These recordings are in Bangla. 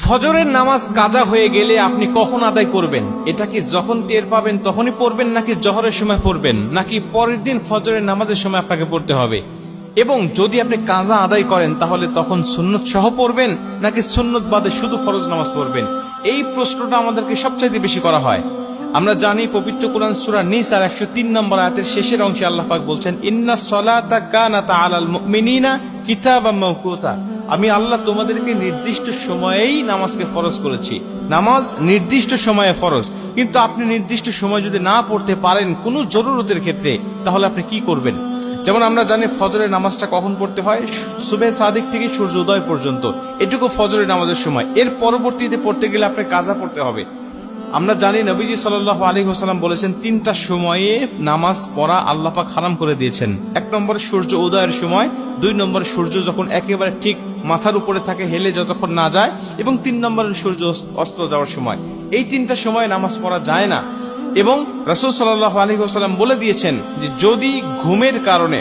ফজরের নামাজ কাজা হয়ে গেলে আপনি কখন আদায় করবেন? এটা কি যখন টের পাবেন তখনই পড়বেন, নাকি জোহরের সময় পড়বেন, নাকি পরের দিন ফজরের নামাজের সময় আপনাকে পড়তে হবে? এবং যদি আপনি কাজা আদায় করেন তাহলে তখন সুন্নত সহ পড়বেন, নাকি সুন্নত বাদে শুধু ফরজ নামাজ পড়বেন? এই প্রশ্নটা আমাদেরকে সবচাইতে বেশি করা হয়। আমরা জানি পবিত্র কোরআন সূরা নিসার 103 নম্বর আয়াতের শেষের অংশে আল্লাহ পাক বলছেন, ইন্নাস সালাতা কানাত আলাল মুমিনিনা কিতাবাম মাওকুতা। আমি আল্লাহ তোমাদেরকে নির্দিষ্ট সময়েই নামাজকে ফরজ করেছি। নামাজ নির্দিষ্ট সময়ে ফরজ, কিন্তু আপনি নির্দিষ্ট সময় যদি না পড়তে পারেন কোনো জরুরতের ক্ষেত্রে, তাহলে আপনি কি করবেন? যেমন আমরা জানি ফজরের নামাজটা কখন পড়তে হয়, সুবহে সাদিক থেকে সূর্য উদয় পর্যন্ত, এটুকু ফজরের নামাজের সময়। এর পরবর্তীতে পড়তে গেলে আপনার কাজা পড়তে হবে। আমরা জানি নবীজি সাল্লাল্লাহু আলাইহি ওয়াসাল্লাম বলেছেন, তিনটা সময়ে নামাজ পড়া আল্লাহ পাক হারাম করে দিয়েছেন। 1 নম্বর সূর্য উদয়ের সময়, 2 নম্বর সূর্য যখন একেবারে ঠিক মাথার উপরে থাকে হেলে যতক্ষণ না যায়, এবং 3 নম্বর সূর্য অস্ত যাওয়ার সময়। এই তিনটা সময় নামাজ পড়া যায় না। এবং রাসূল সাল্লাল্লাহু আলাইহি ওয়াসাল্লাম বলে দিয়েছেন যে যদি ঘুমের কারণে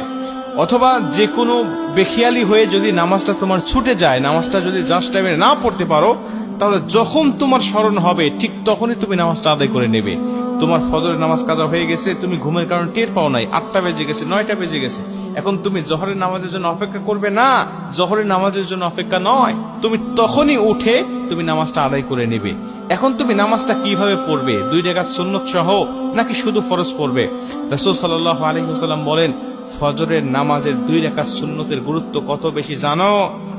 অথবা যে কোনো বেখিয়ালি হয়ে যদি নামাজটা তোমার ছুটে যায়, নামাজটা যদি জাস্ট টাইমে না পড়তে পারো, তাহলে যখন তোমার স্মরণ হবে ঠিক তখনই তুমি নামাজটা আদায় করে নেবে। তোমার ফজরের নামাজ কাজা হয়ে গেছে, তুমি ঘুমের কারণে টের পাও নাই, 8টা বেজে গেছে, 9টা বেজে গেছে, এখন তুমি জোহরের নামাজের জন্য অপেক্ষা করবে না। জোহরের নামাজের জন্য অপেক্ষা নয়, তুমি তখনই উঠে তুমি নামাজটা আদায় করে নেবে। এখন তুমি নামাজটা কিভাবে পড়বে? 2 রাকাত সুন্নত সহ নাকি শুধু ফরজ পড়বে? রাসূল সাল্লাল্লাহু আলাইহি ওয়াসাল্লাম বলেন, ফজরের নামাজের 2 রাকাত সুন্নতের গুরুত্ব কত বেশি জানো?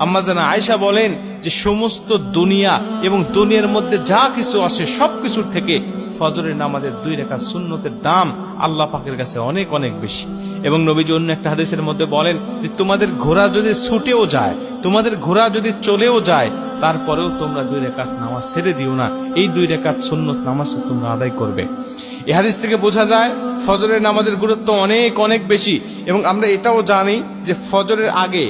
আম্মা জানা আয়েশা বলেন যে সমস্ত দুনিয়া এবং দুনিয়ার মধ্যে যা কিছু আছে সবকিছুর থেকে ফজরের নামাজের 2 রাকাত সুন্নতের দাম আল্লাহ পাকের কাছে অনেক অনেক বেশি। এবং নবীজি অন্য একটা হাদিসের মধ্যে বলেন যে তোমাদের ঘোড়া যদি ছুটেও যায়, তোমাদের ঘোড়া যদি চলেও যায়, তারপরেও তোমরা 2 রাকাত নামাজ ছেড়ে দিও না, এই 2 রাকাত সুন্নত নামাজটা তোমরা আদায় করবে। এই হাদিস থেকে বোঝা যায় ফজরের নামাজের গুরুত্ব অনেক অনেক বেশি। এবং আমরা এটাও জানি যে ফজরের আগে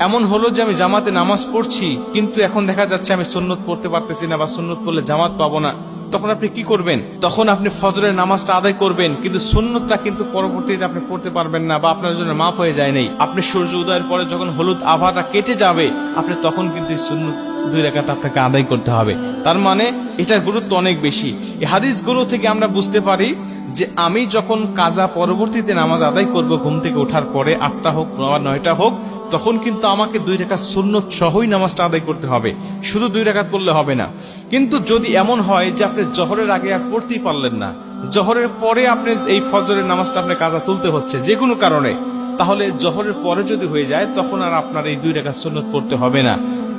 এমন হলো যে আমি জামাতে নামাজ পড়ছি, কিন্তু এখন দেখা যাচ্ছে আমি সুন্নত পড়তে পারতেছি না, বা সুন্নত পড়লে জামাত পাবো না। তখন আপনি কি করবেন? তখন আপনি ফজরের নামাজটা আদায় করবেন, কিন্তু সুন্নতটা কিন্তু পরবর্তীতে আপনি পড়তে পারবেন না, বা আপনার জন্য মাফ হয়ে যায় নাই। আপনি সূর্য উদয়ের পরে যখন হলুদ আভাটা কেটে যাবে, আপনি তখন কিন্তু সুন্নত 2 রাকাত আপনাকে আদায় করতে হবে। তার মানে এটার গুরুত্ব অনেক বেশি। এই হাদিসগুলো থেকে আমরা বুঝতে পারি যে আমি যখন কাজা পরবর্তীতে নামাজ আদায় করব ঘুম থেকে ওঠার পরে, 8টা হোক 9টা হোক, তখন কিন্তু আমাকে 2 রাকাত সুন্নত সহই নামাজটা আদায় করতে হবে, শুধু 2 রাকাত পড়লে হবে না। কিন্তু যদি এমন হয় যে আপনি জোহরের আগে আর পড়তেই পারলেন না, জোহরের পরে আপনি এই ফজরের নামাজটা আপনি কাজা তুলতে হচ্ছে যে কোনো কারণে, তাহলে জোহরের পরে যদি হয়ে যায় তখন আর আপনার এই 2 রাকাত সুন্নত পড়তে হবে না।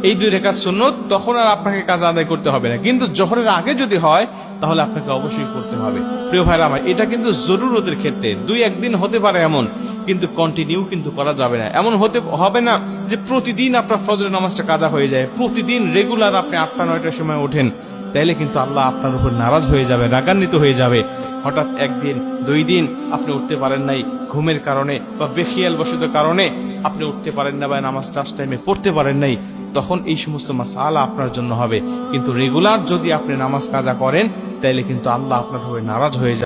এই 2 রাকাত সুন্নত তখন আর আপনাকে কাজা আদায় করতে হবে না। কিন্তু জোহরের আগে যদি হয় তাহলে আপনাকে অবশ্যই করতে হবে। প্রিয় ভাইরা আমার, এটা কিন্তু জরুরতের ক্ষেত্রে 2-1 দিন হতে পারে এমন, কিন্তু কন্টিনিউ কিন্তু করা যাবে না। এমন হতে হবে না যে প্রতিদিন আপনার ফজরের নামাজটা কাজা হয়ে যায়, প্রতিদিন রেগুলার আপনি 8টা 9টার সময় ওঠেন, তাইলে কিন্তু আল্লাহ আপনার উপর নারাজ হয়ে যাবে, রাগান্বিত হয়ে যাবে। হঠাৎ 1 দিন 2 দিন আপনি উঠতে পারেন নাই ঘুমের কারণে, বা বেখিয়াল বশত কারণে আপনি উঠতে পারেন না, বা নামাজ টাচ টাইমে পড়তে পারেন নাই, তখন এই সমস্ত মাসালা আপনার জন্য হবে। কিন্তু রেগুলার যদি আপনি নামাজ কাজা করেন, তাইলে কিন্তু আল্লাহ আপনার উপর নারাজ হয়ে যাবে।